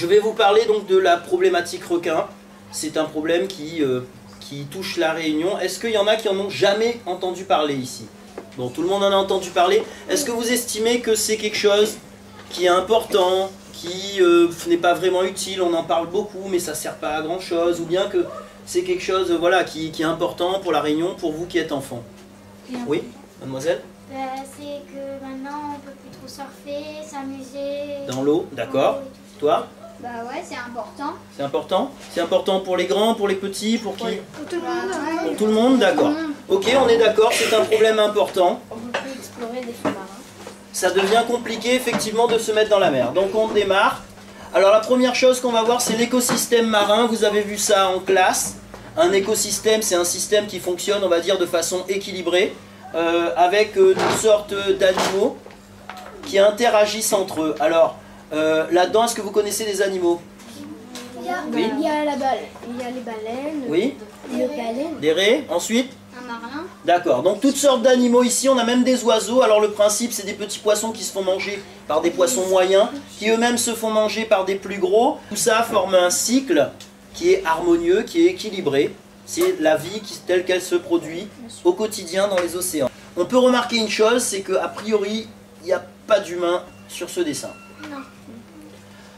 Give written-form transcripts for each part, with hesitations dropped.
Je vais vous parler donc de la problématique requin. C'est un problème qui touche la Réunion. Est-ce qu'il y en a qui en ont jamais entendu parler ici? Bon, tout le monde en a entendu parler. Est-ce que vous estimez que c'est quelque chose qui est important, qui n'est pas vraiment utile, on en parle beaucoup mais ça ne sert pas à grand chose, ou bien que c'est quelque chose voilà, qui est important pour la Réunion, pour vous qui êtes enfant? Oui, mademoiselle? C'est que maintenant on peut plus trop surfer, s'amuser. Dans l'eau, d'accord. Toi? Bah ouais, c'est important. C'est important? C'est important pour les grands, pour les petits, pour qui? Pour tout le monde. Pour tout le monde, d'accord. Ok, on est d'accord, c'est un problème important. On peut plus explorer des fonds marins. Ça devient compliqué effectivement de se mettre dans la mer. Donc on démarre. Alors la première chose qu'on va voir, c'est l'écosystème marin. Vous avez vu ça en classe. Un écosystème, c'est un système qui fonctionne, on va dire, de façon équilibrée, avec toutes sortes d'animaux qui interagissent entre eux. Alors là-dedans, est-ce que vous connaissez des animaux? Il y a les baleines. Oui. Les baleines. Des raies, ensuite? Un marin. D'accord, donc toutes sortes d'animaux ici, on a même des oiseaux. Alors le principe, c'est des petits poissons qui se font manger par des poissons moyens, qui eux-mêmes se font manger par des plus gros. Tout ça forme un cycle qui est harmonieux, qui est équilibré. C'est la vie telle qu'elle se produit au quotidien dans les océans. On peut remarquer une chose, c'est qu'a priori, il n'y a pas d'humains sur ce dessin. Non.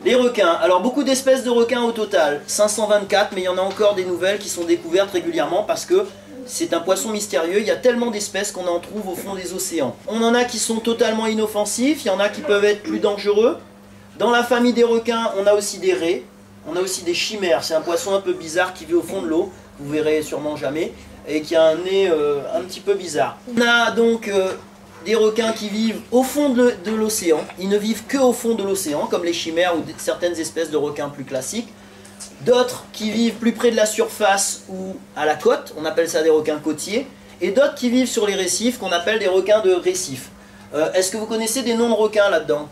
Les requins, alors beaucoup d'espèces de requins au total, 524, mais il y en a encore des nouvelles qui sont découvertes régulièrement parce que c'est un poisson mystérieux, il y a tellement d'espèces qu'on en trouve au fond des océans. On en a qui sont totalement inoffensifs, il y en a qui peuvent être plus dangereux. Dans la famille des requins, on a aussi des raies, on a aussi des chimères, c'est un poisson un peu bizarre qui vit au fond de l'eau, vous verrez sûrement jamais, et qui a un nez un petit peu bizarre. On a donc des requins qui vivent au fond de l'océan, ils ne vivent que au fond de l'océan, comme les chimères ou certaines espèces de requins plus classiques. D'autres qui vivent plus près de la surface ou à la côte, on appelle ça des requins côtiers, et d'autres qui vivent sur les récifs, qu'on appelle des requins de récif. Est-ce que vous connaissez des noms de requins là-dedans?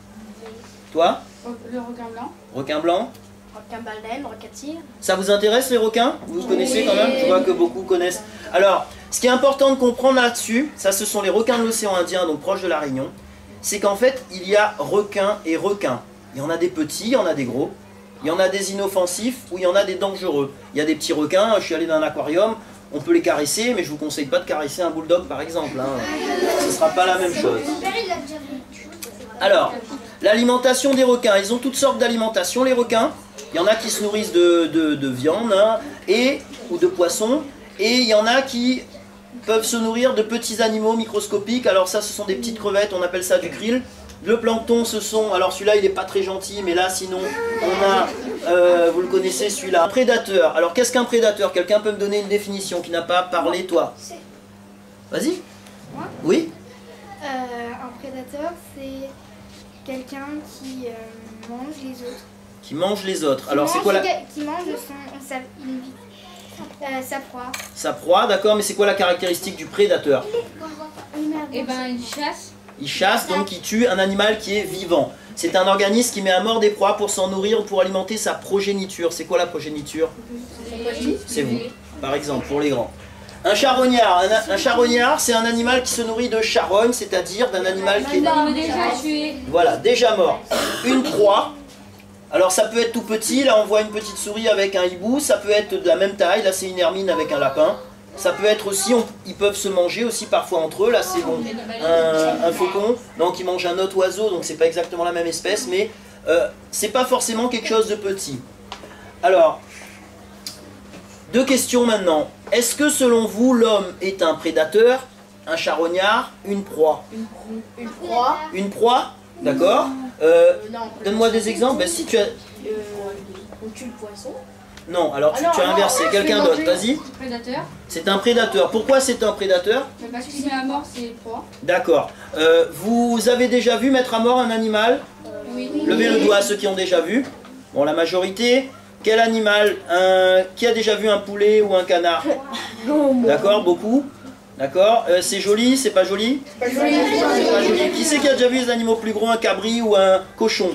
Toi? Le requin blanc. Requin blanc? Requin baleine, requin tigre. Ça vous intéresse les requins? Vous connaissez quand même? Je vois que beaucoup connaissent. Alors, ce qui est important de comprendre là-dessus, ça ce sont les requins de l'océan Indien, donc proches de la Réunion, c'est qu'en fait, il y a requins et requins. Il y en a des petits, il y en a des gros. Il y en a des inoffensifs ou il y en a des dangereux. Il y a des petits requins, je suis allé dans un aquarium, on peut les caresser, mais je ne vous conseille pas de caresser un bulldog par exemple. Hein. Ce ne sera pas la même chose. Alors, l'alimentation des requins. Ils ont toutes sortes d'alimentation, les requins. Il y en a qui se nourrissent de viande hein, ou de poissons. Et il y en a qui peuvent se nourrir de petits animaux microscopiques. Alors ça, ce sont des petites crevettes, on appelle ça du krill. Le plancton, ce sont, alors celui-là il n'est pas très gentil, mais là sinon on a, vous le connaissez celui-là, un prédateur. Alors qu'est-ce qu'un prédateur? Quelqu'un peut me donner une définition qui n'a pas parlé, toi? Vas-y. Moi? Oui. Un prédateur, c'est quelqu'un qui mange les autres. Qui mange les autres. Alors c'est quoi la... Qui mange sa proie. Sa proie, d'accord, mais c'est quoi la caractéristique du prédateur? Eh ben il chasse. Il chasse, donc il tue un animal qui est vivant. C'est un organisme qui met à mort des proies pour s'en nourrir ou pour alimenter sa progéniture. C'est quoi la progéniture? C'est vous, par exemple, pour les grands. Un charognard. Un charognard, c'est un animal qui se nourrit de charogne, c'est-à-dire d'un animal qui est... déjà tué. Voilà, déjà mort. Une proie. Alors ça peut être tout petit, là on voit une petite souris avec un hibou. Ça peut être de la même taille, là c'est une hermine avec un lapin. Ça peut être aussi, ils peuvent se manger aussi parfois entre eux. Là c'est bon, un faucon, donc il mange un autre oiseau, donc c'est pas exactement la même espèce, mais c'est pas forcément quelque chose de petit. Alors, deux questions maintenant. Est-ce que selon vous, l'homme est un prédateur, un charognard, une proie? Une proie. Une proie? D'accord. Donne-moi des exemples. Ben, si tu as... On tue le poisson. Non, alors tu as inversé. Quelqu'un d'autre, vas-y. Prédateur. C'est un prédateur. Pourquoi c'est un prédateur? Parce qu'il met à mort ses proies. D'accord. Vous avez déjà vu mettre à mort un animal? Oui. Levez le doigt à ceux qui ont déjà vu. Bon, la majorité. Quel animal? Qui a déjà vu un poulet ou un canard? D'accord, beaucoup. D'accord. C'est joli, c'est pas joli? C'est pas joli. Qui c'est qui a déjà vu des animaux plus gros, un cabri ou un cochon?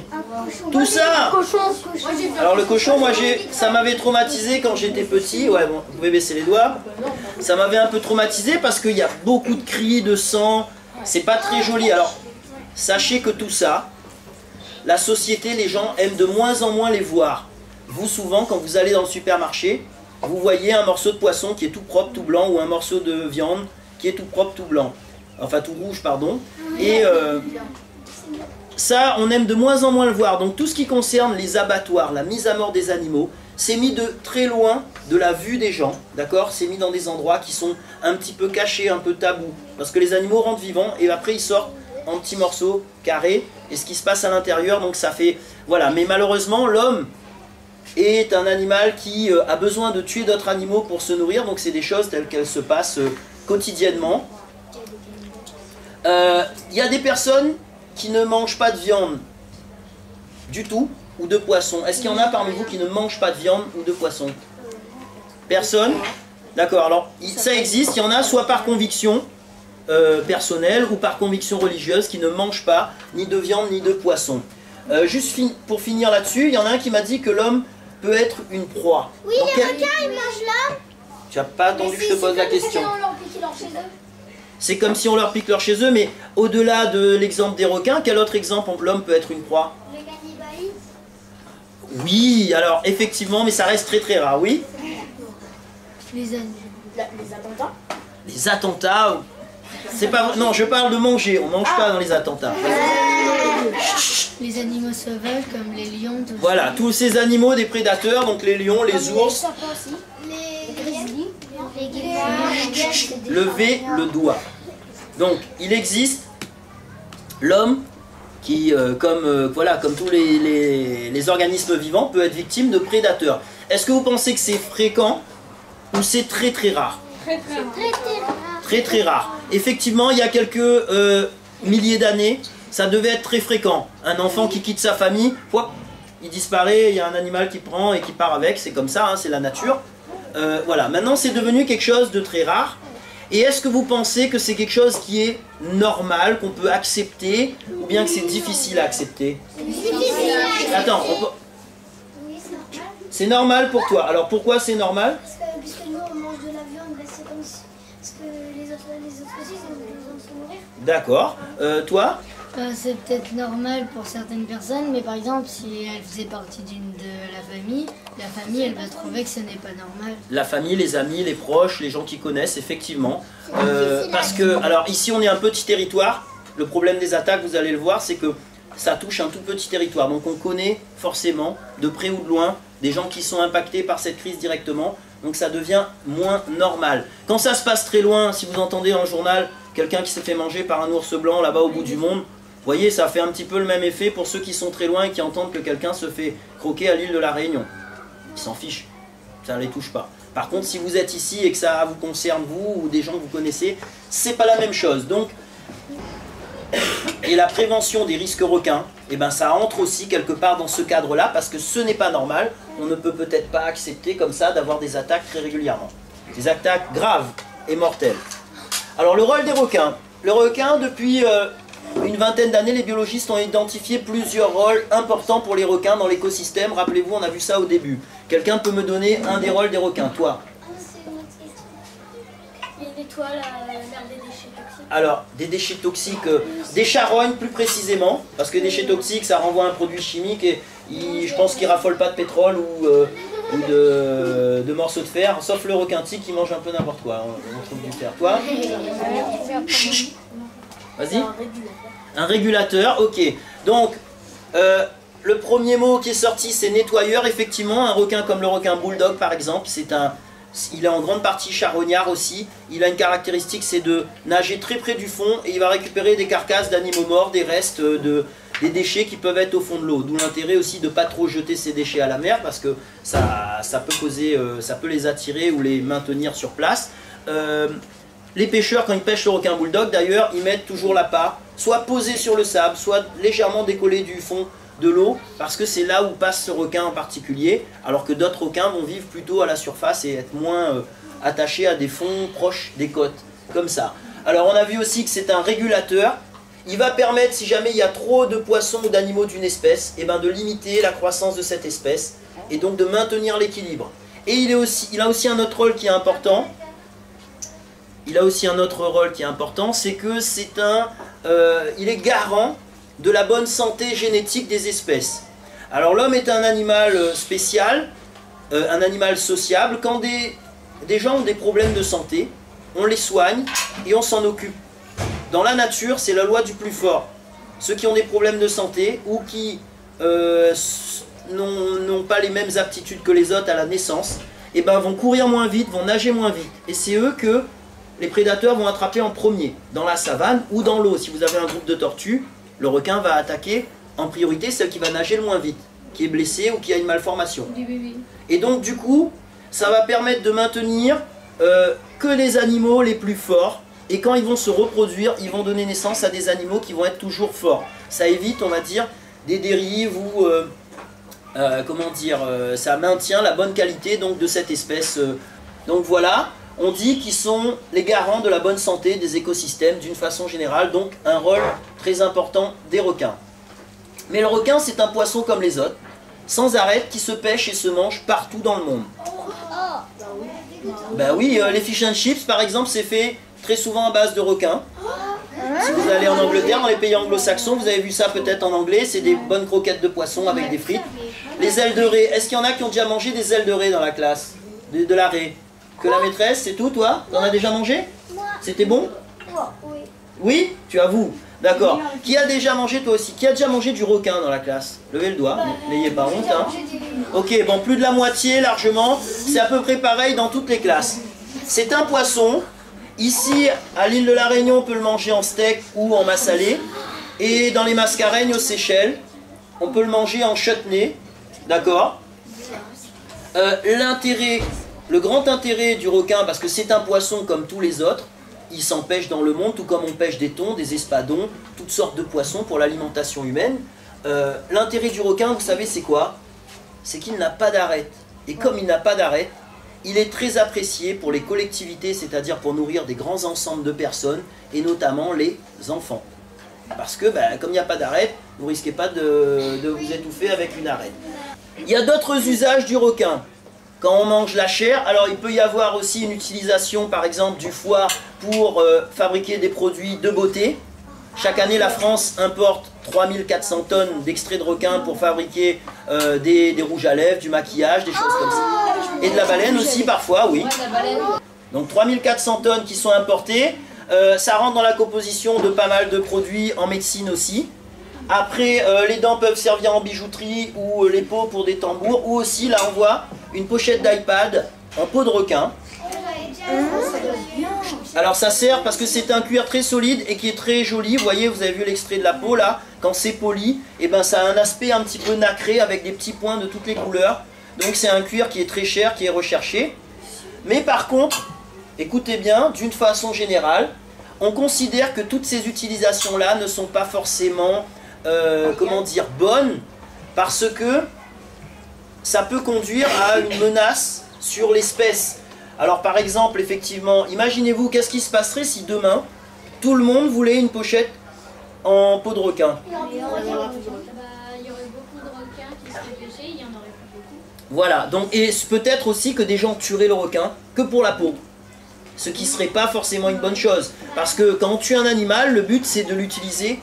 Tout ça. Alors le cochon, moi ça m'avait traumatisé quand j'étais petit. Ouais, bon, vous pouvez baisser les doigts. Ça m'avait un peu traumatisé parce qu'il y a beaucoup de cris, de sang. C'est pas très joli. Alors, sachez que tout ça, la société, les gens aiment de moins en moins les voir. Vous, souvent, quand vous allez dans le supermarché, vous voyez un morceau de poisson qui est tout propre, tout blanc, ou un morceau de viande qui est tout propre, tout blanc. Enfin, tout rouge, pardon. Et ça, on aime de moins en moins le voir. Donc tout ce qui concerne les abattoirs, la mise à mort des animaux, c'est mis de très loin de la vue des gens, d'accord? C'est mis dans des endroits qui sont un petit peu cachés, un peu tabous. Parce que les animaux rentrent vivants et après ils sortent en petits morceaux carrés. Et ce qui se passe à l'intérieur, donc ça fait... Voilà, mais malheureusement, l'homme est un animal qui a besoin de tuer d'autres animaux pour se nourrir. Donc c'est des choses telles qu'elles se passent quotidiennement. Il y a des personnes qui ne mangent pas de viande du tout, ou de poisson. Est-ce qu'il y en a parmi vous qui ne mangent pas de viande ou de poisson? Personne? D'accord, alors ça existe, il y en a soit par conviction personnelle ou par conviction religieuse qui ne mangent pas ni de viande ni de poisson. Juste pour finir là-dessus, il y en a un qui m'a dit que l'homme peut être une proie. Oui, les requins, ils mangent l'homme. Tu n'as pas attendu que je te pose la question. C'est comme si on leur pique leur chez eux, mais au-delà de l'exemple des requins, quel autre exemple l'homme peut être une proie? Le cannibalisme. Oui, alors effectivement, mais ça reste très très rare, oui. Les attentats. Les attentats, c'est pas vrai. Non, je parle de manger, on mange pas dans les attentats. Les animaux sauvages comme les lions, tout Voilà, tous ces animaux des prédateurs, donc les lions, les ours. Les grizzlies. Les guépards. Levez le doigt. Donc, il existe l'homme qui, comme tous les organismes vivants, peut être victime de prédateurs. Est-ce que vous pensez que c'est fréquent ou c'est très très rare? Très très rare. Effectivement, il y a quelques milliers d'années, ça devait être très fréquent. Un enfant qui quitte sa famille, hop, il disparaît, il y a un animal qui prend et qui part avec, c'est comme ça, hein, c'est la nature. Voilà, maintenant c'est devenu quelque chose de très rare. Et est-ce que vous pensez que c'est quelque chose qui est normal, qu'on peut accepter, ou bien que c'est difficile à accepter? Attends, c'est normal pour toi. Alors pourquoi c'est normal? Puisque nous on mange de la viande, c'est comme si... Parce que les autres aussi, ils ont besoin de se nourrir. D'accord. Toi? C'est peut-être normal pour certaines personnes, mais par exemple, si elle faisait partie de la famille, elle va trouver que ce n'est pas normal. La famille, les amis, les proches, les gens qui connaissent, effectivement. Parce que, alors ici on est un petit territoire, le problème des attaques, vous allez le voir, c'est que ça touche un tout petit territoire. Donc on connaît forcément, de près ou de loin, des gens qui sont impactés par cette crise directement. Donc ça devient moins normal. Quand ça se passe très loin, si vous entendez dans le journal quelqu'un qui s'est fait manger par un ours blanc là-bas au bout du monde, vous voyez, ça fait un petit peu le même effet pour ceux qui sont très loin et qui entendent que quelqu'un se fait croquer à l'île de la Réunion. Ils s'en fichent, ça ne les touche pas. Par contre, si vous êtes ici et que ça vous concerne vous ou des gens que vous connaissez, c'est pas la même chose. Donc, et la prévention des risques requins, eh ben, ça entre aussi quelque part dans ce cadre-là parce que ce n'est pas normal. On ne peut peut-être pas accepter comme ça d'avoir des attaques très régulièrement. Des attaques graves et mortelles. Alors le rôle des requins. Le requin, depuis une vingtaine d'années, les biologistes ont identifié plusieurs rôles importants pour les requins dans l'écosystème. Rappelez-vous, on a vu ça au début. Quelqu'un peut me donner un des rôles des requins? Toi? C'est une autre question. Ils nettoient l'air des déchets toxiques. Alors, des déchets toxiques, des charognes plus précisément, parce que des déchets toxiques, ça renvoie à un produit chimique et je pense qu'ils raffolent pas de pétrole ou de morceaux de fer, sauf le requin tique qui mange un peu n'importe quoi. On trouve du fer. Toi? Vas-y. Un régulateur, ok. Donc, le premier mot qui est sorti, c'est nettoyeur. Effectivement, un requin comme le requin bulldog, par exemple, il est en grande partie charognard aussi. Il a une caractéristique, c'est de nager très près du fond et il va récupérer des carcasses d'animaux morts, des restes, des déchets qui peuvent être au fond de l'eau. D'où l'intérêt aussi de ne pas trop jeter ces déchets à la mer parce que ça peut causer, ça peut les attirer ou les maintenir sur place. Les pêcheurs, quand ils pêchent le requin bulldog, d'ailleurs, ils mettent toujours l'appât, soit posé sur le sable, soit légèrement décollé du fond de l'eau, parce que c'est là où passe ce requin en particulier, alors que d'autres requins vont vivre plutôt à la surface et être moins attachés à des fonds proches des côtes, comme ça. Alors on a vu aussi que c'est un régulateur. Il va permettre, si jamais il y a trop de poissons ou d'animaux d'une espèce, eh ben de limiter la croissance de cette espèce, et donc de maintenir l'équilibre. Et il a aussi un autre rôle qui est important. Il a aussi un autre rôle qui est important, c'est que il est garant de la bonne santé génétique des espèces. Alors l'homme est un animal spécial, un animal sociable. Quand des gens ont des problèmes de santé, on les soigne et on s'en occupe. Dans la nature, c'est la loi du plus fort. Ceux qui ont des problèmes de santé ou qui n'ont pas les mêmes aptitudes que les autres à la naissance, eh ben, vont courir moins vite, vont nager moins vite. Et c'est eux que les prédateurs vont attraper en premier, dans la savane ou dans l'eau. Si vous avez un groupe de tortues, le requin va attaquer en priorité celle qui va nager le moins vite, qui est blessée ou qui a une malformation. Et donc du coup, ça va permettre de maintenir que les animaux les plus forts, et quand ils vont se reproduire, ils vont donner naissance à des animaux qui vont être toujours forts. Ça évite, on va dire, des dérives ou comment dire, ça maintient la bonne qualité donc, de cette espèce. Donc voilà, on dit qu'ils sont les garants de la bonne santé des écosystèmes d'une façon générale, donc un rôle très important des requins. Mais le requin, c'est un poisson comme les autres, sans arrêt, qui se pêche et se mange partout dans le monde. Ben oui, les fish and chips par exemple, c'est fait très souvent à base de requins. Si vous allez en Angleterre, dans les pays anglo-saxons, vous avez vu ça peut-être en anglais, c'est des bonnes croquettes de poisson avec des frites. Les ailes de raie, est-ce qu'il y en a qui ont déjà mangé des ailes de raie dans la classe? De la raie? Que la maîtresse, c'est tout toi? T'en as déjà mangé? C'était bon? Oui. Oui? Tu avoues? D'accord. Qui a déjà mangé toi aussi? Qui a déjà mangé du requin dans la classe? Levez le doigt, n'ayez pas honte. Hein. Ok, bon, plus de la moitié largement, c'est à peu près pareil dans toutes les classes. C'est un poisson. Ici, à l'île de la Réunion, on peut le manger en steak ou en massalé. Et dans les Mascareignes, aux Seychelles, on peut le manger en chutney. D'accord. Le grand intérêt du requin, parce que c'est un poisson comme tous les autres, il s'en pêche dans le monde, tout comme on pêche des thons, des espadons, toutes sortes de poissons pour l'alimentation humaine. L'intérêt du requin, vous savez, c'est quoi? C'est qu'il n'a pas d'arête. Et comme il n'a pas d'arête, il est très apprécié pour les collectivités, c'est-à-dire pour nourrir des grands ensembles de personnes, et notamment les enfants. Parce que, comme il n'y a pas d'arête, vous ne risquez pas de vous étouffer avec une arête. Il y a d'autres usages du requin. Quand on mange la chair, alors il peut y avoir aussi une utilisation, par exemple, du foie pour fabriquer des produits de beauté. Chaque année, la France importe 3400 tonnes d'extraits de requin pour fabriquer des rouges à lèvres, du maquillage, des choses comme ça. Et de la baleine aussi, parfois, oui. Donc 3400 tonnes qui sont importées. Ça rentre dans la composition de pas mal de produits en médecine aussi. Après, les dents peuvent servir en bijouterie ou les peaux pour des tambours. Ou aussi, là on voit, une pochette d'iPad en peau de requin. Alors ça sert parce que c'est un cuir très solide et qui est très joli. Vous voyez, vous avez vu l'extrait de la peau là. Quand c'est poli, et ça a un aspect un petit peu nacré avec des petits points de toutes les couleurs. Donc c'est un cuir qui est très cher, qui est recherché. Mais par contre, écoutez bien, d'une façon générale, on considère que toutes ces utilisations-là ne sont pas forcément, comment dire, bonnes, parce que ça peut conduire à une menace sur l'espèce. Alors par exemple, effectivement, imaginez-vous, qu'est-ce qui se passerait si demain, tout le monde voulait une pochette en peau de requin? Il y aurait beaucoup de requins qui seraient pêchés, il y en aurait plus beaucoup. Voilà, donc, et peut-être aussi que des gens tueraient le requin que pour la peau. Ce qui ne serait pas forcément une bonne chose. Parce que quand on tue un animal, le but c'est de l'utiliser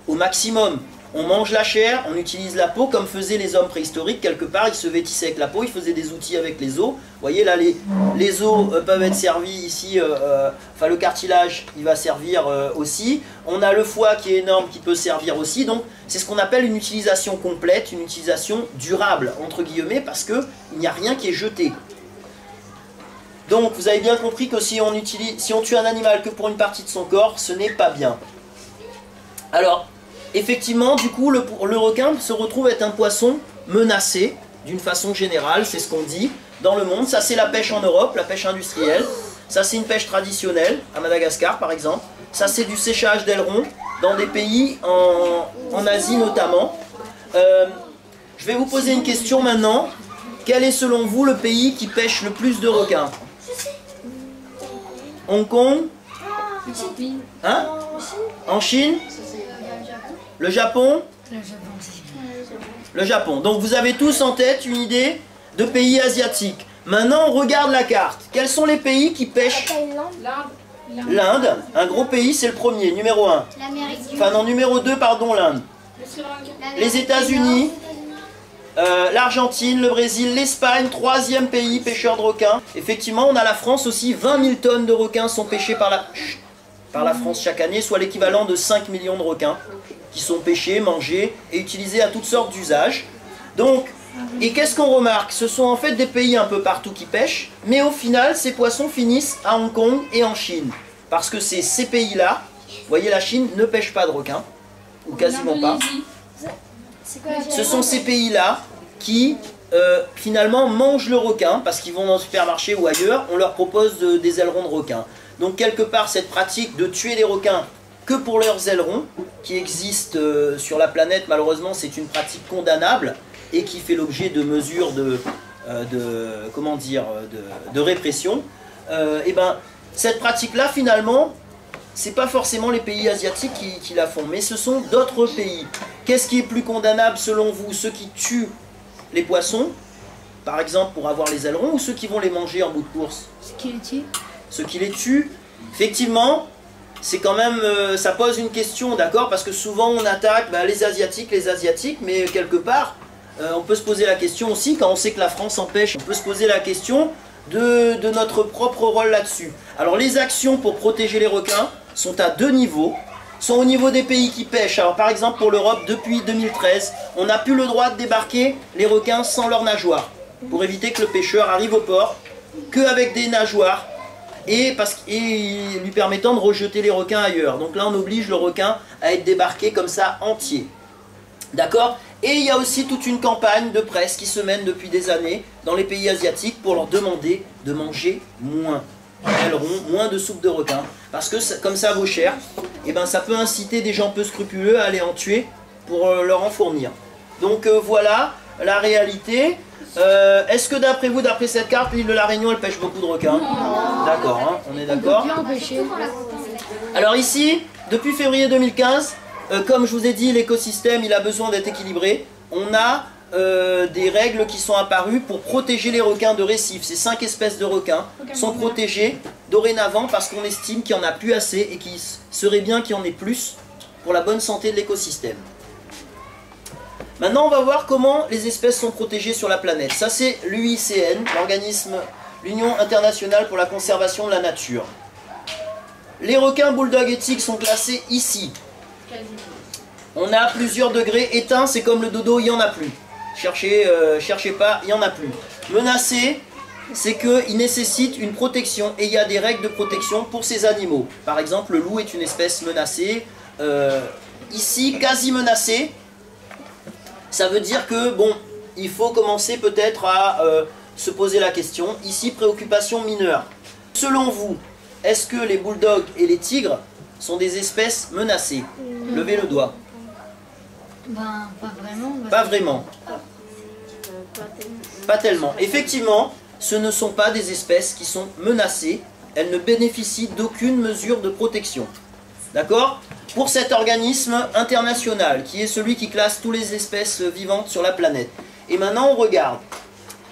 au maximum. On mange la chair, on utilise la peau comme faisaient les hommes préhistoriques. Quelque part, ils se vêtissaient avec la peau, ils faisaient des outils avec les os. Vous voyez là, les os peuvent être servis ici, enfin le cartilage, il va servir aussi. On a le foie qui est énorme, qui peut servir aussi. Donc c'est ce qu'on appelle une utilisation complète, une utilisation durable, entre guillemets, parce qu'il n'y a rien qui est jeté. Donc vous avez bien compris que si on tue un animal que pour une partie de son corps, ce n'est pas bien. Alors, effectivement, du coup, le requin se retrouve être un poisson menacé, d'une façon générale, c'est ce qu'on dit, dans le monde. Ça, c'est la pêche en Europe, la pêche industrielle. Ça, c'est une pêche traditionnelle, à Madagascar, par exemple. Ça, c'est du séchage d'ailerons, dans des pays en Asie notamment. Je vais vous poser une question maintenant. Quel est, selon vous, le pays qui pêche le plus de requins? Hong Kong? Hein? En Chine? Le Japon? Le Japon. Donc vous avez tous en tête une idée de pays asiatiques. Maintenant on regarde la carte. Quels sont les pays qui pêchent? L'Inde, un gros pays, c'est le premier, numéro 1. Enfin non, numéro 2, pardon, l'Inde. Le Sri Lanka. Les États-Unis, l'Argentine, le Brésil, l'Espagne, 3e pays pêcheur de requins. Effectivement, on a la France aussi, 20 000 tonnes de requins sont pêchés par la France chaque année, soit l'équivalent de 5 millions de requins qui sont pêchés, mangés et utilisés à toutes sortes d'usages. Donc, et qu'est-ce qu'on remarque? Ce sont en fait des pays un peu partout qui pêchent, mais au final, ces poissons finissent à Hong Kong et en Chine. Parce que c'est ces pays-là, vous voyez, la Chine ne pêche pas de requins, ou quasiment pas. Ce sont ces pays-là qui finalement mangent le requin, parce qu'ils vont dans le supermarché ou ailleurs, on leur propose des ailerons de requin. Donc quelque part, cette pratique de tuer les requins que pour leurs ailerons, qui existe sur la planète, malheureusement, c'est une pratique condamnable et qui fait l'objet de mesures de répression. Et ben, cette pratique-là, finalement, c'est pas forcément les pays asiatiques qui la font, mais ce sont d'autres pays. Qu'est-ce qui est plus condamnable selon vous? Ceux qui tuent les poissons, par exemple pour avoir les ailerons, ou ceux qui vont les manger en bout de course? Ce qui les tue. Ceux qui les tuent, effectivement, c'est quand même, ça pose une question, d'accord? Parce que souvent on attaque les Asiatiques, mais quelque part, on peut se poser la question aussi, quand on sait que la France en pêche, on peut se poser la question de notre propre rôle là-dessus. Alors les actions pour protéger les requins sont à 2 niveaux. Sont au niveau des pays qui pêchent. Alors par exemple pour l'Europe, depuis 2013, on n'a plus le droit de débarquer les requins sans leurs nageoires, pour éviter que le pêcheur arrive au port qu'avec des nageoires et lui permettant de rejeter les requins ailleurs. Donc là on oblige le requin à être débarqué comme ça entier. D'accord? Et il y a aussi toute une campagne de presse qui se mène depuis des années dans les pays asiatiques pour leur demander de manger moins d'ailerons, moins de soupe de requin. Parce que comme ça vaut cher, et ben ça peut inciter des gens peu scrupuleux à aller en tuer pour leur en fournir. Donc voilà la réalité. Est-ce que d'après vous, d'après cette carte, l'île de la Réunion, elle pêche beaucoup de requins? D'accord, hein, on est d'accord. Alors ici, depuis février 2015, comme je vous ai dit, l'écosystème il a besoin d'être équilibré. On a des règles qui sont apparues pour protéger les requins de récif. Ces 5 espèces de requins sont protégées dorénavant parce qu'on estime qu'il n'y en a plus assez et qu'il serait bien qu'il y en ait plus pour la bonne santé de l'écosystème. Maintenant, on va voir comment les espèces sont protégées sur la planète. Ça, c'est l'UICN, l'Union internationale pour la conservation de la nature. Les requins bulldog et tigres sont classés ici. On a plusieurs degrés. Éteint, c'est comme le dodo, il n'y en a plus. Cherchez pas, il n'y en a plus. Menacé, c'est qu'il nécessite une protection et il y a des règles de protection pour ces animaux. Par exemple, le loup est une espèce menacée. Ici, quasi menacé. Ça veut dire que, bon, il faut commencer peut-être à se poser la question. Ici, préoccupation mineure. Selon vous, est-ce que les bulldogs et les tigres sont des espèces menacées? Levez le doigt. Ben, pas vraiment. Pas vraiment. Pas tellement. Effectivement, ce ne sont pas des espèces qui sont menacées. Elles ne bénéficient d'aucune mesure de protection. D'accord? Pour cet organisme international, qui est celui qui classe toutes les espèces vivantes sur la planète. Et maintenant, on regarde.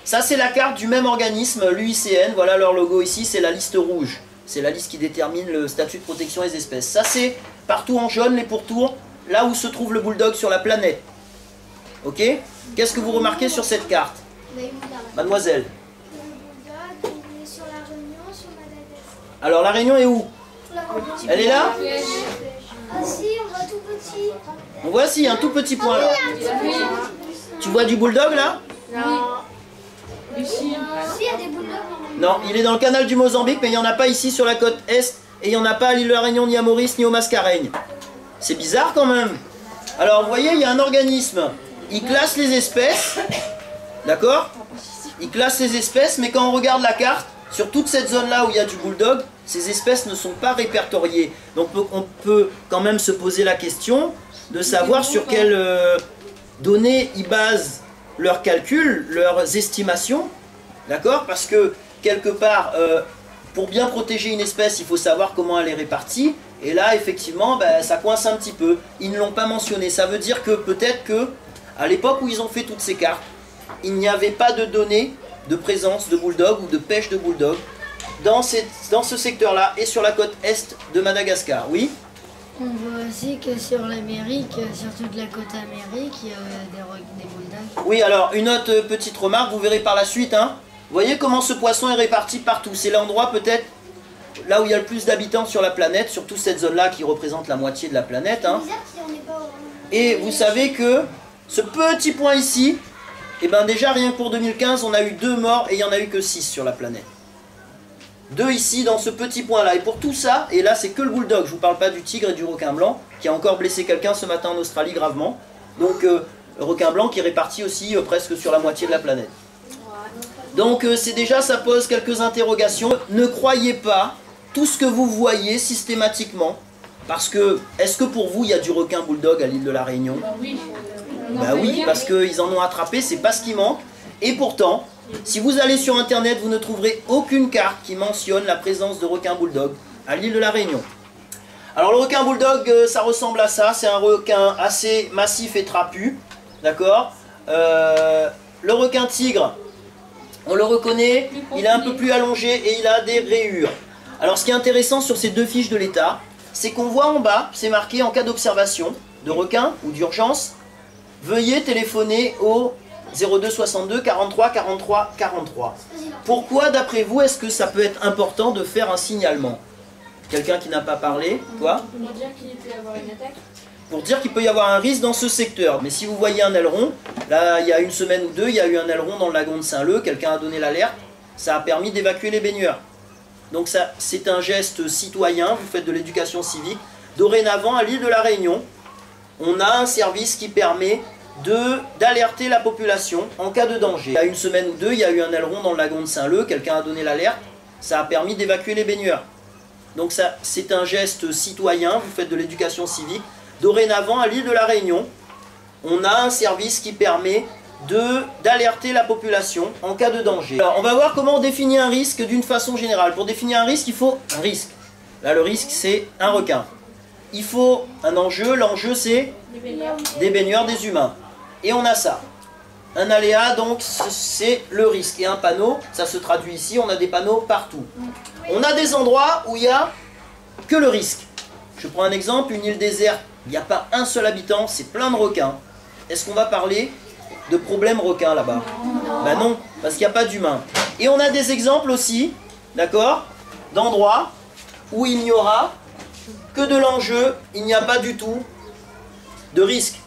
Ça, c'est la carte du même organisme, l'UICN. Voilà leur logo ici, c'est la liste rouge. C'est la liste qui détermine le statut de protection des espèces. Ça, c'est partout en jaune, les pourtours, là où se trouve le bulldog sur la planète. Ok? Qu'est-ce que vous remarquez sur cette carte? Mademoiselle. Sur la Réunion, sur Madagascar. Alors, la Réunion est où? Elle est là? Ah si, on voit tout petit. On voit si, un tout petit point là. Tu vois du bulldog là? Si, il y a des bulldogs. Non, il est dans le canal du Mozambique, mais il n'y en a pas ici sur la côte est, et il n'y en a pas à l'île de la Réunion, ni à Maurice, ni au Mascareigne. C'est bizarre quand même. Alors, vous voyez, il y a un organisme. Il classe les espèces, d'accord? Il classe les espèces, mais quand on regarde la carte, sur toute cette zone-là où il y a du bulldog, ces espèces ne sont pas répertoriées. Donc on peut quand même se poser la question de savoir sur quelles données ils basent leurs calculs, leurs estimations, d'accord? Parce que quelque part, pour bien protéger une espèce, il faut savoir comment elle est répartie. Et là, effectivement, ça coince un petit peu. Ils ne l'ont pas mentionné. Ça veut dire que peut-être que, à l'époque où ils ont fait toutes ces cartes, il n'y avait pas de données de présence de bulldog ou de pêche de bulldog dans ce secteur-là et sur la côte est de Madagascar. Oui? On voit aussi que sur l'Amérique, sur toute la côte Amérique, il y a des bulldogs. Oui, alors une autre petite remarque, vous verrez par la suite. Hein. Vous voyez comment ce poisson est réparti partout. C'est l'endroit peut-être là où il y a le plus d'habitants sur la planète, surtout cette zone-là qui représente la moitié de la planète. Hein. Et vous savez que ce petit point ici, eh ben déjà rien que pour 2015, on a eu 2 morts et il n'y en a eu que 6 sur la planète. 2 ici dans ce petit point-là. Et pour tout ça, et là c'est que le bulldog, je ne vous parle pas du tigre et du requin blanc, qui a encore blessé quelqu'un ce matin en Australie gravement. Donc le requin blanc qui est réparti aussi presque sur la moitié de la planète. Donc c'est déjà, ça pose quelques interrogations. Ne croyez pas tout ce que vous voyez systématiquement. Parce que, est-ce que pour vous, il y a du requin bulldog à l'île de la Réunion? Bah oui, parce qu'ils en ont attrapé, c'est pas ce qui manque. Et pourtant, si vous allez sur internet, vous ne trouverez aucune carte qui mentionne la présence de requins bulldog à l'île de la Réunion. Alors le requin bulldog, ça ressemble à ça, c'est un requin assez massif et trapu, d'accord. Le requin tigre, on le reconnaît, il est un peu plus allongé et il a des rayures. Alors ce qui est intéressant sur ces 2 fiches de l'État, c'est qu'on voit en bas, c'est marqué en cas d'observation de requin ou d'urgence, veuillez téléphoner au 02 62 43 43 43. Pourquoi, d'après vous, est-ce que ça peut être important de faire un signalement? Quelqu'un qui n'a pas parlé, quoi? Pour dire qu'il peut y avoir une attaque. Pour dire qu'il peut y avoir un risque dans ce secteur. Mais si vous voyez un aileron, là, il y a 1 semaine ou 2, il y a eu un aileron dans le lagon de Saint-Leu, quelqu'un a donné l'alerte, ça a permis d'évacuer les baigneurs. Donc ça, c'est un geste citoyen, vous faites de l'éducation civique. Dorénavant, à l'île de la Réunion, on a un service qui permet d'alerter la population en cas de danger. Il y a 1 semaine ou 2, il y a eu un aileron dans le lagon de Saint-Leu, quelqu'un a donné l'alerte, ça a permis d'évacuer les baigneurs. Donc ça, c'est un geste citoyen, vous faites de l'éducation civique. Dorénavant, à l'île de la Réunion, on a un service qui permet d'alerter la population en cas de danger. Alors, on va voir comment on définit un risque d'une façon générale. Pour définir un risque, il faut un risque. Là, le risque, c'est un requin. Il faut un enjeu. L'enjeu, c'est des baigneurs, des humains. Et on a ça. Un aléa, donc, c'est le risque. Et un panneau, ça se traduit ici, on a des panneaux partout. On a des endroits où il n'y a que le risque. Je prends un exemple, une île déserte, il n'y a pas un seul habitant, c'est plein de requins. Est-ce qu'on va parler de problème requin là-bas? Ben non, parce qu'il n'y a pas d'humains. Et on a des exemples aussi, d'accord, d'endroits où il n'y aura que de l'enjeu, il n'y a pas du tout de risque.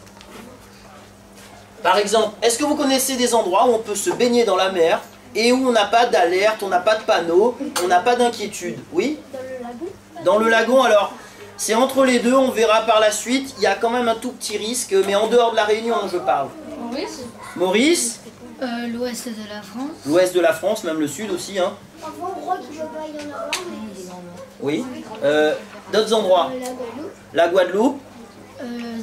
Par exemple, est-ce que vous connaissez des endroits où on peut se baigner dans la mer et où on n'a pas d'alerte, on n'a pas de panneau, on n'a pas d'inquiétude? Oui? Dans le lagon? Dans le lagon, alors, c'est entre les deux, on verra par la suite, il y a quand même un tout petit risque, mais en dehors de la Réunion, je parle. Maurice? Maurice? L'ouest de la France. L'ouest de la France, même le sud aussi, hein. Parfois, on croit qu'il ne peut pas y en avoir, mais Oui. D'autres endroits? la Guadeloupe. La Guadeloupe?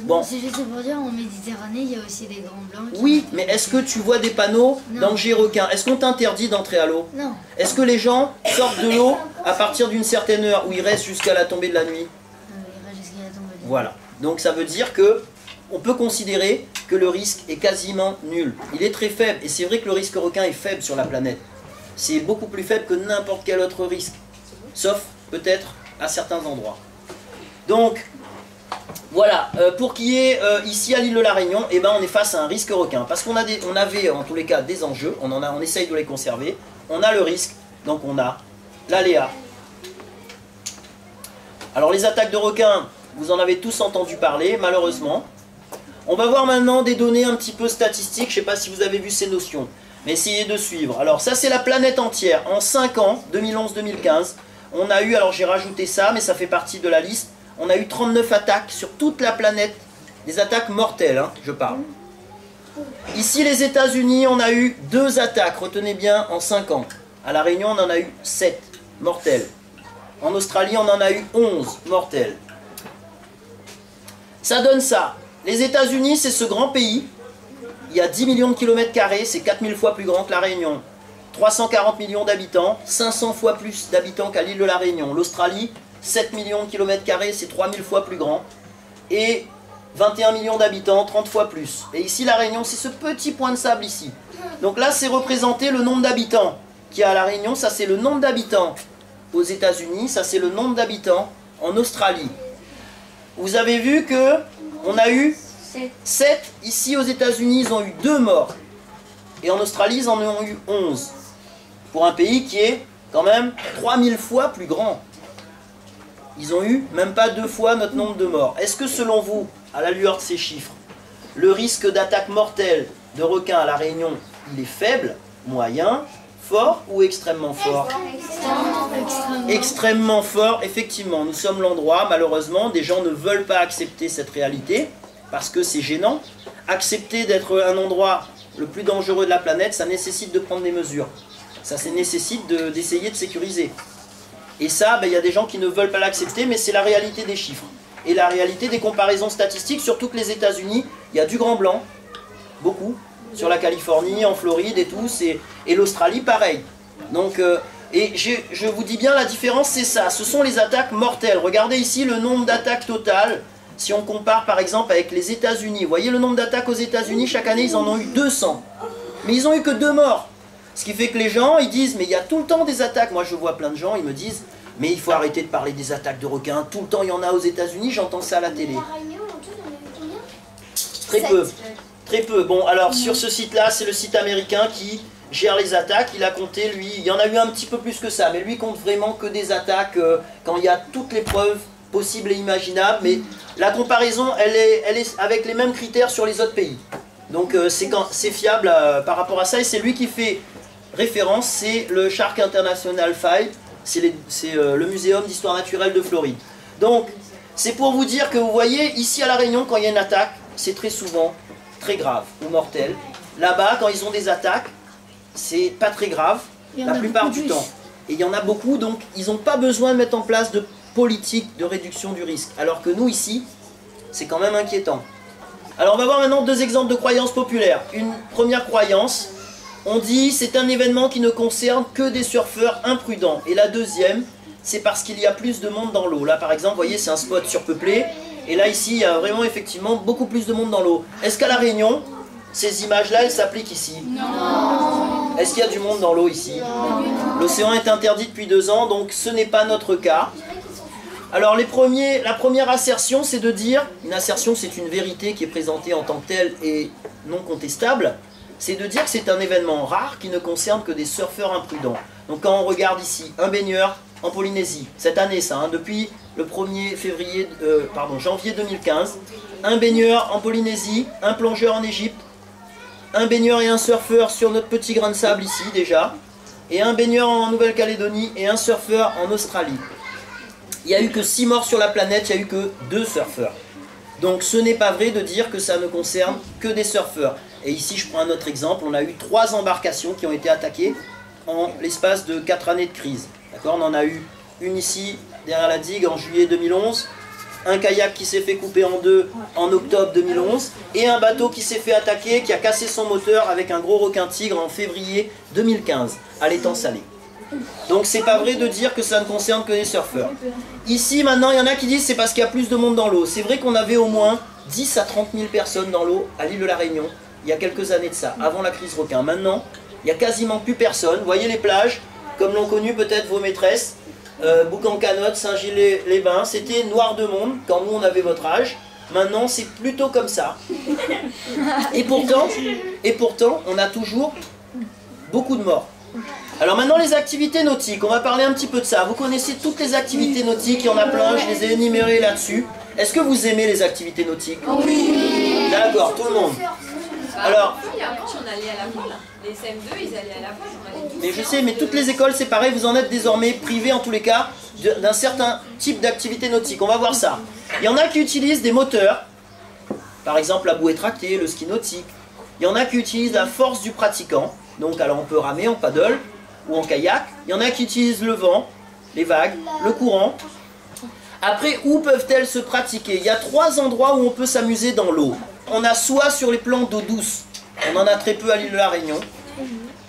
Bon. C'est juste pour dire, en Méditerranée, il y a aussi des grands blancs. Oui, mais est-ce que tu vois des panneaux danger requin? Est-ce qu'on t'interdit d'entrer à l'eau? Non. Est-ce que les gens sortent de l'eau à partir d'une certaine heure ou ils restent jusqu'à la tombée de la nuit? Il reste jusqu'à la tombée. Voilà. Donc ça veut dire que on peut considérer que le risque est quasiment nul. Il est très faible. Et c'est vrai que le risque requin est faible sur la planète. C'est beaucoup plus faible que n'importe quel autre risque. Sauf peut-être à certains endroits. Donc, voilà. Pour qui est ici à l'île de la Réunion, eh ben, on est face à un risque requin. Parce qu'on avait en tous les cas des enjeux. On essaye de les conserver. On a le risque. Donc on a l'aléa. Alors les attaques de requins, vous en avez tous entendu parler, malheureusement. On va voir maintenant des données un petit peu statistiques, je ne sais pas si vous avez vu ces notions, mais essayez de suivre. Alors ça c'est la planète entière, en 5 ans, 2011-2015, on a eu, alors j'ai rajouté ça, mais ça fait partie de la liste, on a eu 39 attaques sur toute la planète, des attaques mortelles, hein, je parle. Ici les États-Unis, on a eu 2 attaques, retenez bien, en 5 ans. À La Réunion, on en a eu 7 mortelles. En Australie, on en a eu 11 mortelles. Ça donne ça. Les États-Unis, c'est ce grand pays. Il y a 10 millions de kilomètres carrés, c'est 4000 fois plus grand que La Réunion. 340 millions d'habitants, 500 fois plus d'habitants qu'à l'île de La Réunion. L'Australie, 7 millions de kilomètres carrés, c'est 3000 fois plus grand. Et 21 millions d'habitants, 30 fois plus. Et ici, La Réunion, c'est ce petit point de sable ici. Donc là, c'est représenté le nombre d'habitants qu'il y a à La Réunion. Ça, c'est le nombre d'habitants aux États-Unis. Ça, c'est le nombre d'habitants en Australie. vous avez vu que on a eu 7. Ici aux États-Unis, ils ont eu 2 morts. Et en Australie, ils en ont eu 11. Pour un pays qui est quand même 3000 fois plus grand. Ils ont eu même pas 2 fois notre nombre de morts. Est-ce que selon vous, à la lueur de ces chiffres, le risque d'attaque mortelle de requins à La Réunion, il est faible, moyen, fort ou extrêmement fort? Extrêmement fort, effectivement. Nous sommes l'endroit, malheureusement, des gens ne veulent pas accepter cette réalité parce que c'est gênant. Accepter d'être un endroit le plus dangereux de la planète, ça nécessite de prendre des mesures. Ça nécessite d'essayer de sécuriser. Et ça, il y a des gens qui ne veulent pas l'accepter, mais c'est la réalité des chiffres. Et la réalité des comparaisons statistiques, surtout que les États-Unis, il y a du grand blanc, beaucoup, sur la Californie, en Floride et tout, et l'Australie, pareil. Donc, et je vous dis bien, la différence, c'est ça, ce sont les attaques mortelles. Regardez ici le nombre d'attaques totales, si on compare par exemple avec les États-Unis. Vous voyez le nombre d'attaques aux États-Unis, chaque année, ils en ont eu 200. Mais ils n'ont eu que 2 morts. Ce qui fait que les gens, ils disent, mais il y a tout le temps des attaques. Moi, je vois plein de gens, ils me disent, mais il faut arrêter de parler des attaques de requins. Tout le temps, il y en a aux États-Unis, j'entends ça à la télé. Très peu. Très peu. Bon, alors, sur ce site-là, c'est le site américain qui gère les attaques. Il a compté, lui, il y en a eu un petit peu plus que ça, mais lui compte vraiment que des attaques quand il y a toutes les preuves possibles et imaginables. Mais la comparaison, elle est avec les mêmes critères sur les autres pays. Donc, c'est fiable par rapport à ça. Et c'est lui qui fait référence, c'est le Shark International 5, c'est le Muséum d'Histoire Naturelle de Floride. Donc, c'est pour vous dire que vous voyez, ici à La Réunion, quand il y a une attaque, c'est très souvent très grave ou mortel. Là-bas, quand ils ont des attaques, c'est pas très grave, la plupart du temps. Et il y en a beaucoup, donc ils n'ont pas besoin de mettre en place de politique de réduction du risque. Alors que nous, ici, c'est quand même inquiétant. Alors, on va voir maintenant 2 exemples de croyances populaires. Une première croyance, on dit c'est un événement qui ne concerne que des surfeurs imprudents. Et la deuxième, c'est parce qu'il y a plus de monde dans l'eau. Là par exemple, vous voyez, c'est un spot surpeuplé. Et là ici, il y a vraiment effectivement beaucoup plus de monde dans l'eau. Est-ce qu'à La Réunion, ces images-là, elles s'appliquent ici? Non. Est-ce qu'il y a du monde dans l'eau ici? L'océan est interdit depuis 2 ans, donc ce n'est pas notre cas. Alors la première assertion, c'est de dire, une assertion c'est une vérité qui est présentée en tant que telle et non contestable, c'est de dire que c'est un événement rare qui ne concerne que des surfeurs imprudents. Donc quand on regarde ici, un baigneur en Polynésie, cette année ça, hein, depuis le 1er janvier 2015, un baigneur en Polynésie, un plongeur en Égypte, un baigneur et un surfeur sur notre petit grain de sable ici déjà, et un baigneur en Nouvelle-Calédonie et un surfeur en Australie. Il n'y a eu que 6 morts sur la planète, il n'y a eu que 2 surfeurs. Donc ce n'est pas vrai de dire que ça ne concerne que des surfeurs. Et ici je prends un autre exemple, on a eu 3 embarcations qui ont été attaquées en l'espace de 4 années de crise. D'accord, on en a eu une ici derrière la digue en juillet 2011, un kayak qui s'est fait couper en 2 en octobre 2011, et un bateau qui s'est fait attaquer, qui a cassé son moteur avec un gros requin tigre en février 2015, à l'étang salé. Donc c'est pas vrai de dire que ça ne concerne que les surfeurs. Ici maintenant il y en a qui disent c'est parce qu'il y a plus de monde dans l'eau. C'est vrai qu'on avait au moins 10 à 30 000 personnes dans l'eau à l'île de la Réunion, il y a quelques années de ça, avant la crise requin. Maintenant, il n'y a quasiment plus personne. Vous voyez les plages, comme l'ont connu peut-être vos maîtresses, Boucan-Canotte, Saint-Gilles-les-Bains, c'était noir de monde quand nous on avait votre âge. Maintenant c'est plutôt comme ça. Et pourtant, on a toujours beaucoup de morts. Alors maintenant les activités nautiques, on va parler un petit peu de ça. Vous connaissez toutes les activités nautiques, il y en a plein, je les ai énumérées là-dessus. Est-ce que vous aimez les activités nautiques? Oui. D'accord, tout le monde. Alors, il y a un an, on allait à la plage. Les CM2, ils allaient à la plage, on allait tous. Mais je sais, mais toutes les écoles c'est pareil, vous en êtes désormais privés en tous les cas d'un certain type d'activité nautique. On va voir ça. Il y en a qui utilisent des moteurs, par exemple la bouée tractée, le ski nautique. Il y en a qui utilisent la force du pratiquant. Donc alors on peut ramer en paddle ou en kayak. Il y en a qui utilisent le vent, les vagues, le courant. Après, où peuvent-elles se pratiquer? Il y a 3 endroits où on peut s'amuser dans l'eau. On a soit sur les plans d'eau douce, on en a très peu à l'île de la Réunion,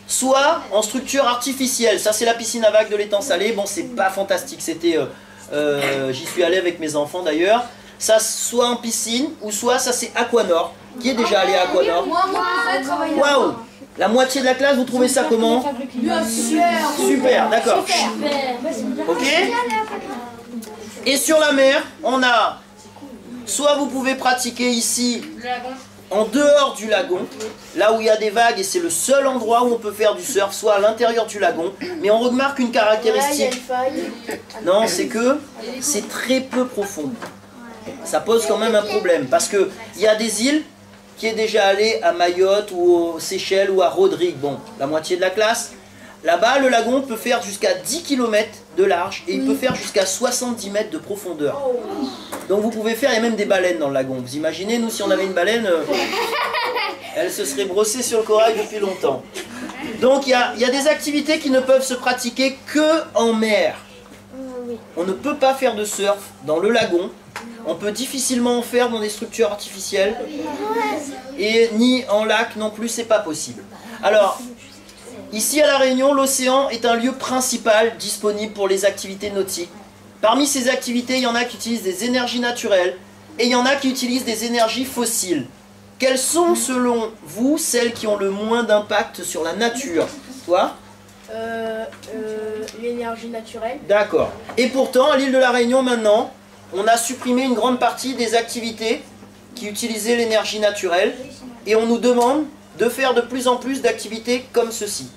soit en structure artificielle. Ça c'est la piscine à vagues de l'étang salé. Bon, c'est pas fantastique, c'était, j'y suis allé avec mes enfants d'ailleurs. Ça soit en piscine ou soit ça c'est Aquanor. Qui est déjà allé à Aquanor? Waouh! La moitié de la classe, vous trouvez ça comment? Bien sûr. Super, d'accord. Ok. Et sur la mer, on a Soit vous pouvez pratiquer ici, Le lagon. en dehors du lagon, là où il y a des vagues et c'est le seul endroit où on peut faire du surf, soit à l'intérieur du lagon. Mais on remarque une caractéristique. Non, c'est que c'est très peu profond. Ça pose quand même un problème parce qu'il y a des îles qui est déjà allé à Mayotte ou aux Seychelles ou à Rodrigue, bon, la moitié de la classe. Là-bas, le lagon peut faire jusqu'à 10 km de large et il peut faire jusqu'à 70 mètres de profondeur. Donc vous pouvez faire, il y a même des baleines dans le lagon. Vous imaginez, nous, si on avait une baleine, elle se serait brossée sur le corail depuis longtemps. Donc il y a des activités qui ne peuvent se pratiquer que en mer. On ne peut pas faire de surf dans le lagon. On peut difficilement en faire dans des structures artificielles. Et ni en lac non plus, c'est pas possible. Alors, ici à La Réunion, l'océan est un lieu principal disponible pour les activités nautiques. Parmi ces activités, il y en a qui utilisent des énergies naturelles et il y en a qui utilisent des énergies fossiles. Quelles sont, selon vous, celles qui ont le moins d'impact sur la nature? Toi? L'énergie naturelle. D'accord. Et pourtant, à l'île de La Réunion, maintenant, on a supprimé une grande partie des activités qui utilisaient l'énergie naturelle et on nous demande de faire de plus en plus d'activités comme ceci.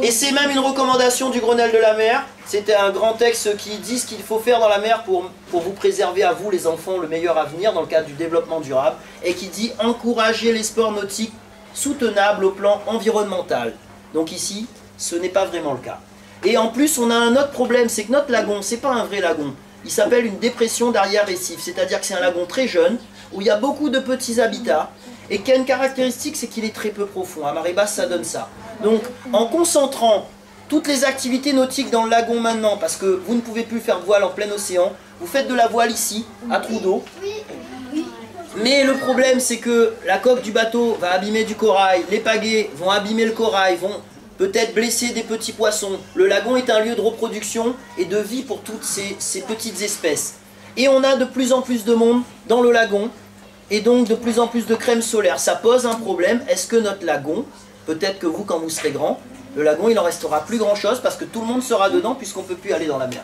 Et c'est même une recommandation du Grenelle de la mer. C'était un grand texte qui dit ce qu'il faut faire dans la mer pour vous préserver à vous, les enfants, le meilleur avenir dans le cadre du développement durable, et qui dit encourager les sports nautiques soutenables au plan environnemental. Donc ici, ce n'est pas vraiment le cas. Et en plus, on a un autre problème, c'est que notre lagon, c'est pas un vrai lagon. Il s'appelle une dépression d'arrière-récif, c'est-à-dire que c'est un lagon très jeune, où il y a beaucoup de petits habitats, et qui a une caractéristique, c'est qu'il est très peu profond. À marée basse, ça donne ça. Donc, en concentrant toutes les activités nautiques dans le lagon maintenant, parce que vous ne pouvez plus faire de voile en plein océan, vous faites de la voile ici, à trou d'eau. Mais le problème, c'est que la coque du bateau va abîmer du corail, les pagaies vont abîmer le corail, vont peut-être blesser des petits poissons. Le lagon est un lieu de reproduction et de vie pour toutes ces petites espèces. Et on a de plus en plus de monde dans le lagon, et donc de plus en plus de crème solaire. Ça pose un problème. Est-ce que notre lagon, peut-être que vous, quand vous serez grand, le lagon, il en restera plus grand-chose parce que tout le monde sera dedans puisqu'on ne peut plus aller dans la mer.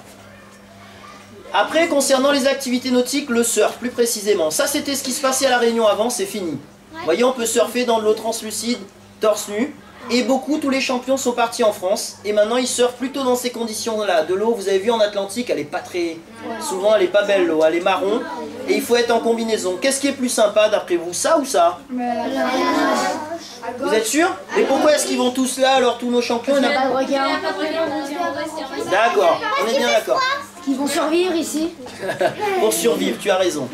Après, concernant les activités nautiques, le surf, plus précisément. Ça, c'était ce qui se passait à La Réunion avant, c'est fini. Vous voyez, on peut surfer dans de l'eau translucide, torse nu. Et tous les champions sont partis en France. Et maintenant, ils surfent plutôt dans ces conditions-là. De l'eau, vous avez vu en Atlantique, elle n'est pas très... Souvent, elle n'est pas belle, l'eau. Elle est marron. Et il faut être en combinaison. Qu'est-ce qui est plus sympa, d'après vous? Ça ou ça? Vous êtes sûr? Et pourquoi est-ce qu'ils vont tous là, alors tous nos champions? Il n'y en a pas de requins. D'accord, on est bien d'accord. Ils vont survivre ici. Pour survivre, tu as raison.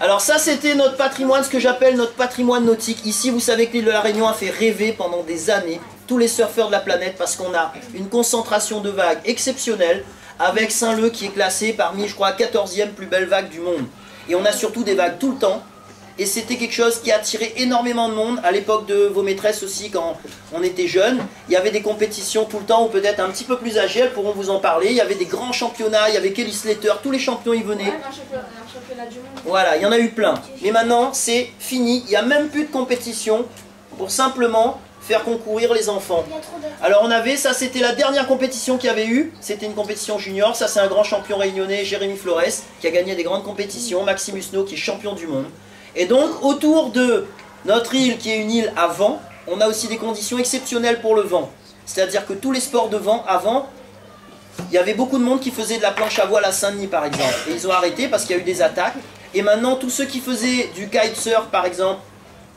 Alors ça, c'était notre patrimoine, ce que j'appelle notre patrimoine nautique. Ici, vous savez que l'île de La Réunion a fait rêver pendant des années tous les surfeurs de la planète parce qu'on a une concentration de vagues exceptionnelle avec Saint-Leu qui est classé parmi, je crois, 14e plus belle vague du monde. Et on a surtout des vagues tout le temps. Et c'était quelque chose qui a attiré énormément de monde à l'époque de vos maîtresses aussi, quand on était jeunes. Il y avait des compétitions tout le temps, ou peut-être un petit peu plus âgées, elles pourront vous en parler. Il y avait des grands championnats, il y avait Kelly Slater, tous les champions y venaient. Un championnat du monde. Voilà, il y en a eu plein. Mais maintenant, c'est fini. Il n'y a même plus de compétition pour simplement faire concourir les enfants. Alors on avait, ça c'était la dernière compétition qu'il y avait eu. C'était une compétition junior. Ça c'est un grand champion réunionnais, Jérémy Flores, qui a gagné des grandes compétitions. Maxime Husneau qui est champion du monde. Et donc, autour de notre île, qui est une île à vent, on a aussi des conditions exceptionnelles pour le vent. C'est-à-dire que tous les sports de vent, avant, il y avait beaucoup de monde qui faisait de la planche à voile à Saint-Denis, par exemple. Et ils ont arrêté parce qu'il y a eu des attaques. Et maintenant, tous ceux qui faisaient du kitesurf, par exemple,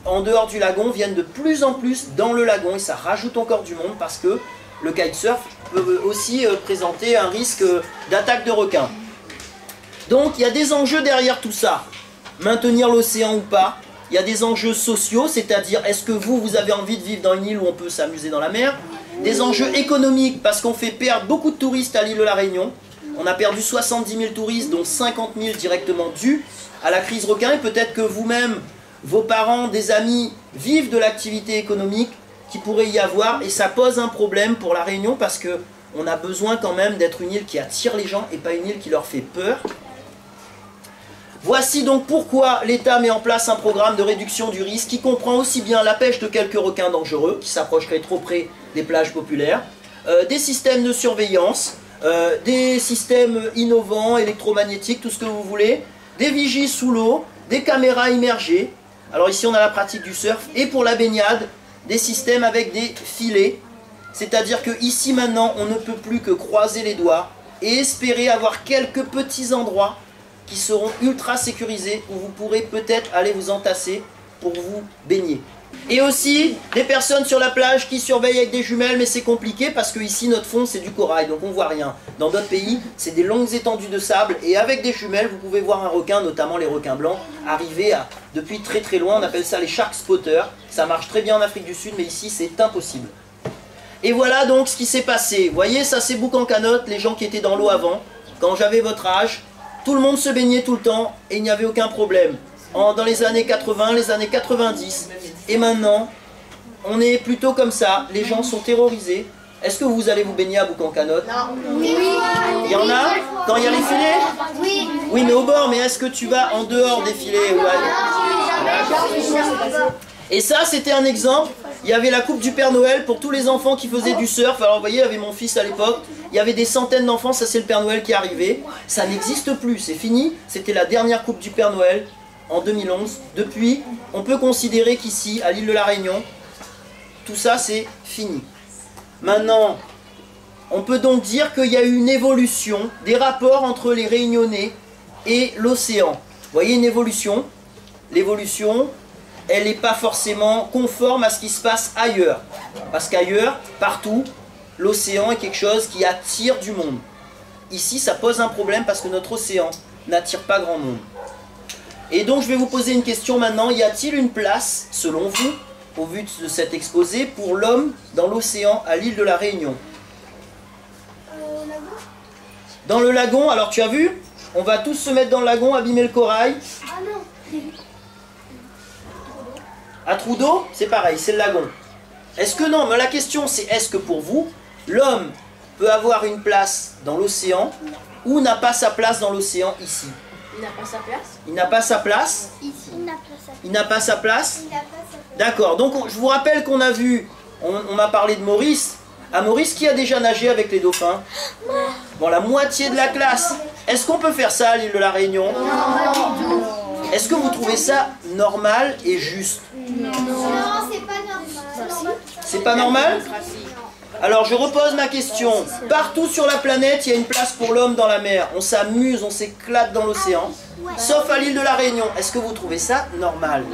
en dehors du lagon, viennent de plus en plus dans le lagon. Et ça rajoute encore du monde parce que le kitesurf peut aussi présenter un risque d'attaque de requins. Donc, il y a des enjeux derrière tout ça. Maintenir l'océan ou pas. Il y a des enjeux sociaux, c'est-à-dire est-ce que vous avez envie de vivre dans une île où on peut s'amuser dans la mer. Des enjeux économiques, parce qu'on fait perdre beaucoup de touristes à l'île de La Réunion. On a perdu 70 000 touristes, dont 50 000 directement dus à la crise requin. Et peut-être que vous-même, vos parents, des amis vivent de l'activité économique qui pourrait y avoir. Et ça pose un problème pour La Réunion parce qu'on a besoin quand même d'être une île qui attire les gens et pas une île qui leur fait peur. Voici donc pourquoi l'État met en place un programme de réduction du risque qui comprend aussi bien la pêche de quelques requins dangereux qui s'approcheraient trop près des plages populaires, des systèmes de surveillance, des systèmes innovants, électromagnétiques, tout ce que vous voulez, des vigies sous l'eau, des caméras immergées. Alors ici on a la pratique du surf et pour la baignade, des systèmes avec des filets. C'est-à-dire que ici maintenant on ne peut plus que croiser les doigts et espérer avoir quelques petits endroits qui seront ultra sécurisés où vous pourrez peut-être aller vous entasser pour vous baigner. Et aussi des personnes sur la plage qui surveillent avec des jumelles, mais c'est compliqué parce que ici notre fond c'est du corail, donc on voit rien. Dans d'autres pays c'est des longues étendues de sable et avec des jumelles vous pouvez voir un requin, notamment les requins blancs, arriver depuis très très loin. On appelle ça les shark spotters. Ça marche très bien en Afrique du Sud, mais ici c'est impossible. Et voilà donc ce qui s'est passé. Vous voyez, ça c'est Boucan-Canotte, les gens qui étaient dans l'eau avant. Quand j'avais votre âge, tout le monde se baignait tout le temps et il n'y avait aucun problème. Dans les années 80, les années 90. Et maintenant, on est plutôt comme ça. Les gens sont terrorisés. Est-ce que vous allez vous baigner à Boucan-Canotte? Non. Oui. Il y en a? Quand il y a les filets? Oui. Oui, mais au bord. Mais est-ce que tu vas en dehors des filets? Et ça, c'était un exemple. Il y avait la coupe du Père Noël pour tous les enfants qui faisaient du surf. Alors vous voyez, il y avait mon fils à l'époque. Il y avait des centaines d'enfants. Ça, c'est le Père Noël qui est arrivé. Ça n'existe plus. C'est fini. C'était la dernière coupe du Père Noël en 2011. Depuis, on peut considérer qu'ici, à l'île de la Réunion, tout ça, c'est fini. Maintenant, on peut donc dire qu'il y a eu une évolution des rapports entre les Réunionnais et l'océan. Vous voyez une évolution. L'évolution, elle n'est pas forcément conforme à ce qui se passe ailleurs. Parce qu'ailleurs, partout, l'océan est quelque chose qui attire du monde. Ici, ça pose un problème parce que notre océan n'attire pas grand monde. Et donc, je vais vous poser une question maintenant. Y a-t-il une place, selon vous, au vu de cet exposé, pour l'homme dans l'océan à l'île de la Réunion? Dans le lagon, alors tu as vu? On va tous se mettre dans le lagon, abîmer le corail. Ah non. À trou d'eau, c'est pareil, c'est le lagon. Est-ce que non, mais la question c'est, est-ce que pour vous, l'homme peut avoir une place dans l'océan ou n'a pas sa place dans l'océan ici? Il n'a pas sa place. Il n'a pas sa place? Ici, il n'a pas ça. Il n'a pas sa place? Il n'a pas ça. D'accord, donc je vous rappelle qu'on a vu, on m'a parlé de Maurice. À Maurice, qui a déjà nagé avec les dauphins? Bon, la moitié de la classe. Est-ce qu'on peut faire ça à l'île de la Réunion? Non. Est-ce que vous trouvez ça normal et juste? Non, c'est pas normal. C'est pas normal? Alors je repose ma question. Partout sur la planète, il y a une place pour l'homme dans la mer. On s'amuse, on s'éclate dans l'océan. Sauf à l'île de la Réunion. Est-ce que vous trouvez ça normal?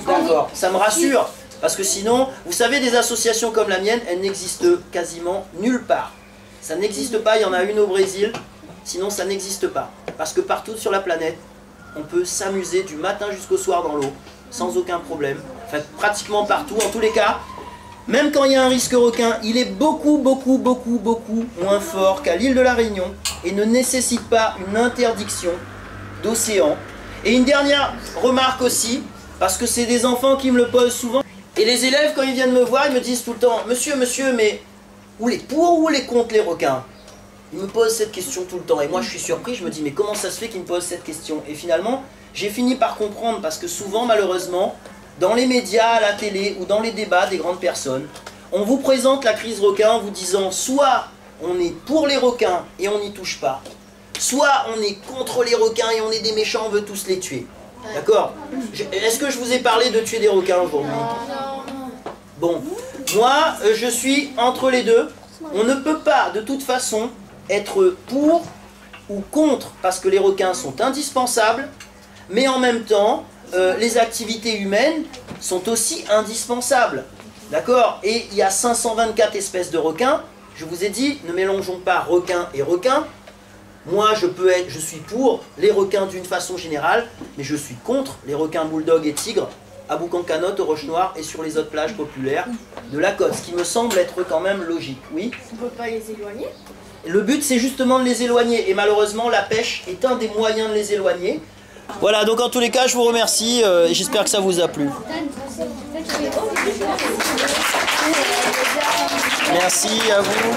D'accord, ça me rassure. Parce que sinon, vous savez, des associations comme la mienne, elles n'existent quasiment nulle part. Ça n'existe pas, il y en a une au Brésil. Sinon, ça n'existe pas. Parce que partout sur la planète, on peut s'amuser du matin jusqu'au soir dans l'eau, sans aucun problème. Enfin, pratiquement partout. En tous les cas, même quand il y a un risque requin, il est beaucoup moins fort qu'à l'île de la Réunion et ne nécessite pas une interdiction d'océan. Et une dernière remarque aussi, parce que c'est des enfants qui me le posent souvent. Et les élèves, quand ils viennent me voir, ils me disent tout le temps, monsieur, mais où les pour ou les contre les requins? Ils me posent cette question tout le temps. Et moi, je suis surpris, je me dis, mais comment ça se fait qu'ils me posent cette question? Et finalement, j'ai fini par comprendre, parce que souvent, malheureusement, dans les médias, à la télé ou dans les débats des grandes personnes, on vous présente la crise requin en vous disant soit on est pour les requins et on n'y touche pas, soit on est contre les requins et on est des méchants, on veut tous les tuer. D'accord? Est-ce que je vous ai parlé de tuer des requins aujourd'hui? Bon, moi, je suis entre les deux. On ne peut pas, de toute façon, être pour ou contre, parce que les requins sont indispensables, mais en même temps, les activités humaines sont aussi indispensables. D'accord? Et il y a 524 espèces de requins. Je vous ai dit, ne mélangeons pas requins et requins. Moi, je suis pour les requins d'une façon générale, mais je suis contre les requins bulldogs et tigres à Boucan-Canotte, aux Roches Noires et sur les autres plages populaires de la côte, ce qui me semble être quand même logique. Oui? On ne peut pas les éloigner? Le but, c'est justement de les éloigner, et malheureusement, la pêche est un des moyens de les éloigner. Voilà, donc en tous les cas, je vous remercie et j'espère que ça vous a plu. Merci à vous.